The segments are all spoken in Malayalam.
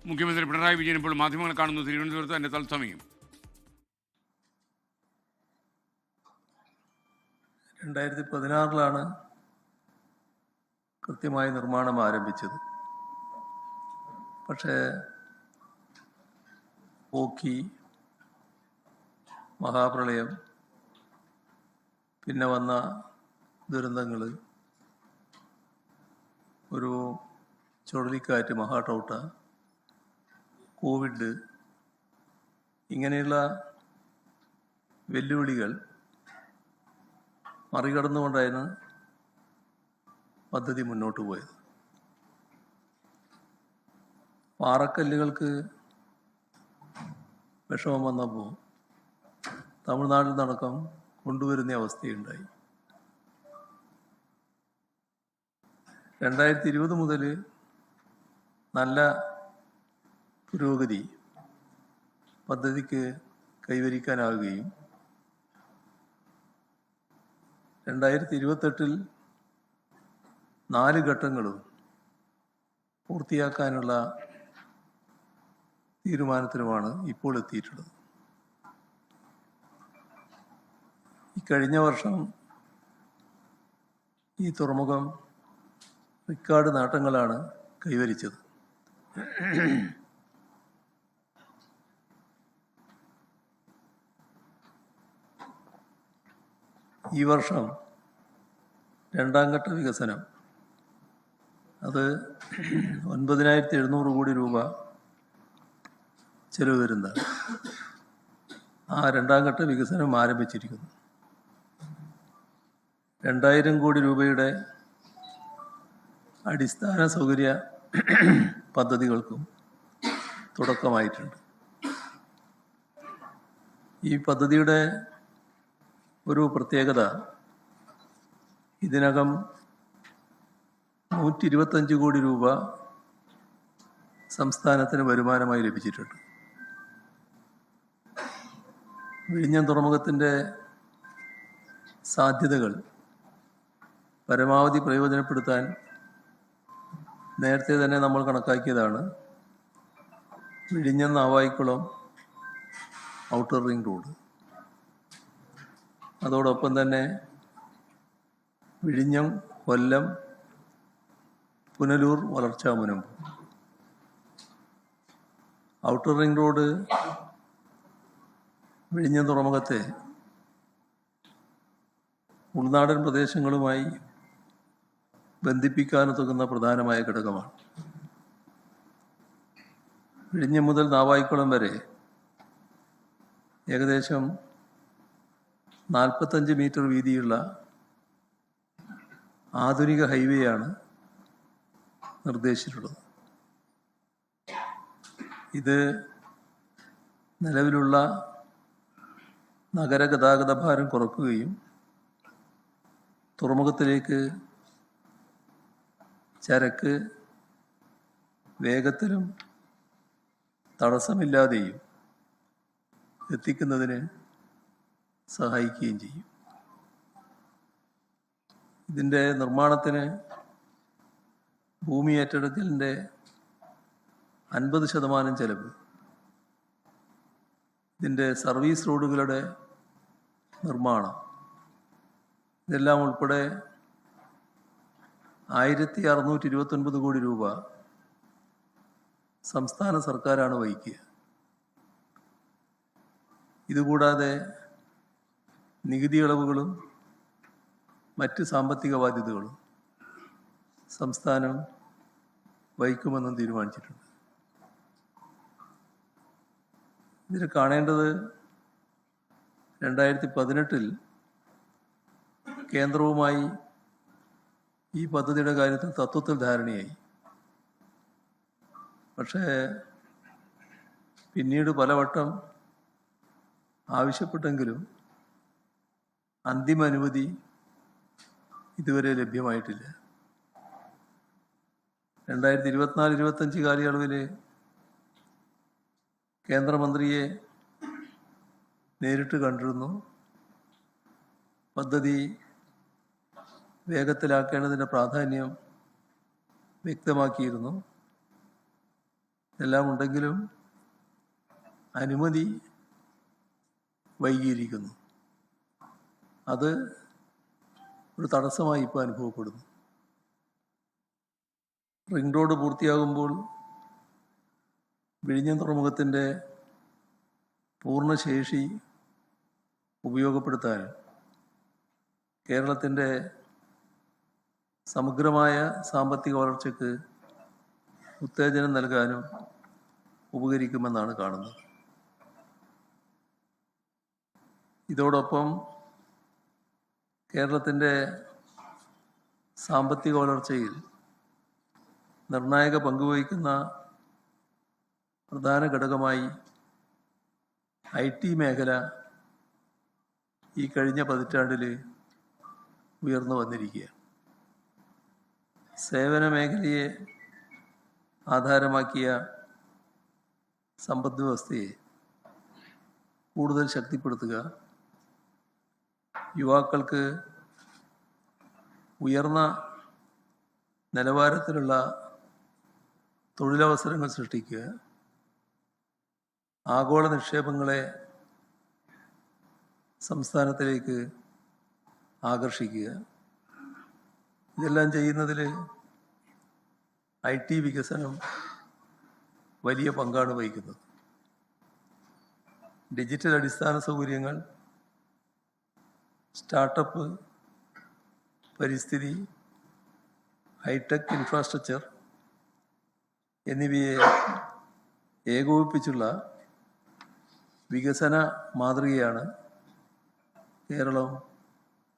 മുഖ്യമന്ത്രി പിണറായി വിജയൻ ഇപ്പോൾ മാധ്യമങ്ങൾ കാണുന്നു തിരുവനന്തപുരത്ത് എൻ്റെ തത്സമയം. 2016 കൃത്യമായി നിർമ്മാണം ആരംഭിച്ചത്. പക്ഷേ ഓഖി, മഹാപ്രളയം, പിന്നെ വന്ന ദുരന്തങ്ങൾ, ഒരു ചുഴലിക്കാറ്റ് മഹാടൗട്ട, കോവിഡ്, ഇങ്ങനെയുള്ള വെല്ലുവിളികൾ മറികടന്നുകൊണ്ടായിരുന്നു പദ്ധതി മുന്നോട്ട് പോയത്. പാറക്കല്ലുകൾക്ക് വിഷമം വന്നപ്പോൾ തമിഴ്നാട്ടിൽ നിന്നടക്കം കൊണ്ടുവരുന്ന അവസ്ഥയുണ്ടായി. 2020 മുതൽ നല്ല പുരോഗതി പദ്ധതിക്ക് കൈവരിക്കാനാവുകയും 2028 4 ഘട്ടങ്ങളും പൂർത്തിയാക്കാനുള്ള തീരുമാനത്തിലുമാണ് ഇപ്പോൾ എത്തിയിട്ടുള്ളത്. കഴിഞ്ഞ വർഷം ഈ തുറമുഖം റെക്കോർഡ് നേട്ടങ്ങളാണ് കൈവരിച്ചത്. ഈ വർഷം രണ്ടാം ഘട്ട വികസനം, അത് 9,700 കോടി രൂപ ചെലവ് വരുന്നതാണ്. ആ രണ്ടാം ഘട്ട വികസനം ആരംഭിച്ചിരിക്കുന്നു. 2,000 കോടി രൂപയുടെ അടിസ്ഥാന സൗകര്യ പദ്ധതികൾക്കും തുടക്കമായിട്ടുണ്ട്. ഈ പദ്ധതിയുടെ ഒരു പ്രത്യേകത, ഇതിനകം 125 കോടി രൂപ സംസ്ഥാനത്തിന് വരുമാനമായി ലഭിച്ചിട്ടുണ്ട്. വിഴിഞ്ഞം തുറമുഖത്തിൻ്റെ സാധ്യതകൾ പരമാവധി പ്രയോജനപ്പെടുത്താൻ നേരത്തെ തന്നെ നമ്മൾ കണക്കാക്കിയതാണ് വിഴിഞ്ഞം നാവായിക്കുളം ഔട്ടർ റിംഗ് റോഡ്. അതോടൊപ്പം തന്നെ വിഴിഞ്ഞം, കൊല്ലം, പുനലൂർ വളർച്ചാ മുനമ്പ്. ഔട്ടർ റിംഗ് റോഡ് വിഴിഞ്ഞം തുറമുഖത്തെ ഉൾനാടൻ പ്രദേശങ്ങളുമായി ബന്ധിപ്പിക്കാനുതകുന്ന പ്രധാനമായ ഘടകമാണ്. വിഴിഞ്ഞം മുതൽ നാവായിക്കുളം വരെ ഏകദേശം 45 മീറ്റർ വീതിയുള്ള ആധുനിക ഹൈവേയാണ് നിർദ്ദേശിച്ചിട്ടുള്ളത്. ഇത് നിലവിലുള്ള നഗര ഗതാഗത ഭാരം കുറയ്ക്കുകയും തുറമുഖത്തിലേക്ക് ചരക്ക് വേഗത്തിലും തടസ്സമില്ലാതെയും എത്തിക്കുന്നതിന് സഹായിക്കുകയും ചെയ്യും. ഇതിൻ്റെ നിർമ്മാണത്തിന് ഭൂമി ഏറ്റെടുക്കലിൻ്റെ 50% ചെലവ്, ഇതിൻ്റെ സർവീസ് റോഡുകളുടെ നിർമ്മാണം, ഇതെല്ലാം ഉൾപ്പെടെ 1,629 കോടി രൂപ സംസ്ഥാന സർക്കാരാണ് വഹിക്കുക. ഇതുകൂടാതെ നികുതി ഇളവുകളും മറ്റ് സാമ്പത്തിക ബാധ്യതകളും സംസ്ഥാനം വഹിക്കുമെന്നും തീരുമാനിച്ചിട്ടുണ്ട്. ഇതിൽ കാണേണ്ടത് 2018 കേന്ദ്രവുമായി ഈ പദ്ധതിയുടെ കാര്യത്തിൽ തത്വത്തിൽ ധാരണയായി. പക്ഷേ പിന്നീട് പലവട്ടം ആവശ്യപ്പെട്ടെങ്കിലും അന്തിമ അനുമതി ഇതുവരെ ലഭ്യമായിട്ടില്ല. 2024-25 കാലയളവിൽ കേന്ദ്രമന്ത്രിയെ നേരിട്ട് കണ്ടിരുന്നു. പദ്ധതി വേഗത്തിലാക്കേണ്ടതിൻ്റെ പ്രാധാന്യം വ്യക്തമാക്കിയിരുന്നു. എല്ലാം ഉണ്ടെങ്കിലും അനുമതി വൈകിയിരിക്കുന്നു. അത് ഒരു തടസ്സമായി ഇപ്പോൾ അനുഭവപ്പെടുന്നു. റിംഗ് റോഡ് പൂർത്തിയാകുമ്പോൾ വിഴിഞ്ഞം തുറമുഖത്തിൻ്റെ പൂർണ്ണശേഷി ഉപയോഗപ്പെടുത്താൻ കേരളത്തിൻ്റെ സമഗ്രമായ സാമ്പത്തിക വളർച്ചയ്ക്ക് ഉത്തേജനം നൽകാനും ഉപകരിക്കുമെന്നാണ് കാണുന്നത്. ഇതോടൊപ്പം കേരളത്തിൻ്റെ സാമ്പത്തിക വളർച്ചയിൽ നിർണായക പങ്കുവഹിക്കുന്ന പ്രധാന ഘടകമായി IT മേഖല ഈ കഴിഞ്ഞ പതിറ്റാണ്ടിൽ ഉയർന്നു വന്നിരിക്കുകയാണ്. സേവന മേഖലയെ ആധാരമാക്കിയ സമ്പദ് വ്യവസ്ഥയെ കൂടുതൽ ശക്തിപ്പെടുത്തുക, യുവാക്കൾക്ക് ഉയർന്ന നിലവാരത്തിലുള്ള തൊഴിലവസരങ്ങൾ സൃഷ്ടിക്കുക, ആഗോള നിക്ഷേപങ്ങളെ സംസ്ഥാനത്തിലേക്ക് ആകർഷിക്കുക, ഇതെല്ലാം ചെയ്യുന്നതിൽ IT വികസനം വലിയ പങ്കാണ് വഹിക്കുന്നത്. ഡിജിറ്റൽ അടിസ്ഥാന സൗകര്യങ്ങൾ, സ്റ്റാർട്ടപ്പ്, പരിസ്ഥിതി, ഹൈടെക് ഇൻഫ്രാസ്ട്രക്ചർ എന്നിവയെ ഏകോപിപ്പിച്ചുള്ള വികസന മാതൃകയാണ് കേരളം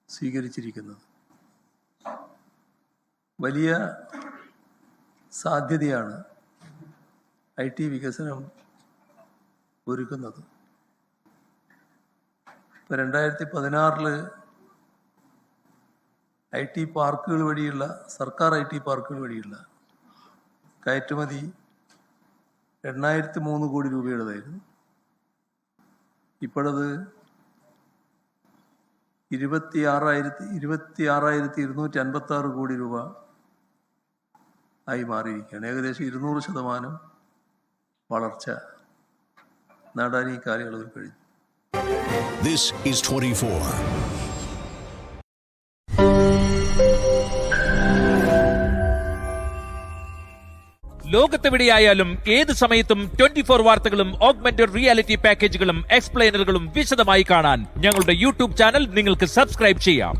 സ്വീകരിച്ചിരിക്കുന്നത്. വലിയ സാധ്യതയാണ് IT വികസനം ഒരുക്കുന്നത്. ഇപ്പോൾ 2016 IT പാർക്കുകൾ വഴിയുള്ള സർക്കാർ IT പാർക്കുകൾ വഴിയുള്ള കയറ്റുമതി 803 കോടി രൂപയുടേതായിരുന്നു. ഇപ്പോഴത് 26,256 കോടി രൂപ ആയി മാറിയിരിക്കുകയാണ്. ഏകദേശം 200% വളർച്ച നേടാൻ ഈ കാലയളവിൽ കഴിഞ്ഞു. This is 24. ലോകത്തെവിടെയായാലും ഏത് സമയത്തും 24 വാർത്തകളും ഓഗ്മെന്റഡ് റിയാലിറ്റി പാക്കേജുകളും എക്സ്പ്ലെയിനറുകളും വിശദമായി കാണാൻ ഞങ്ങളുടെ യൂട്യൂബ് ചാനൽ നിങ്ങൾക്ക് സബ്സ്ക്രൈബ് ചെയ്യാം.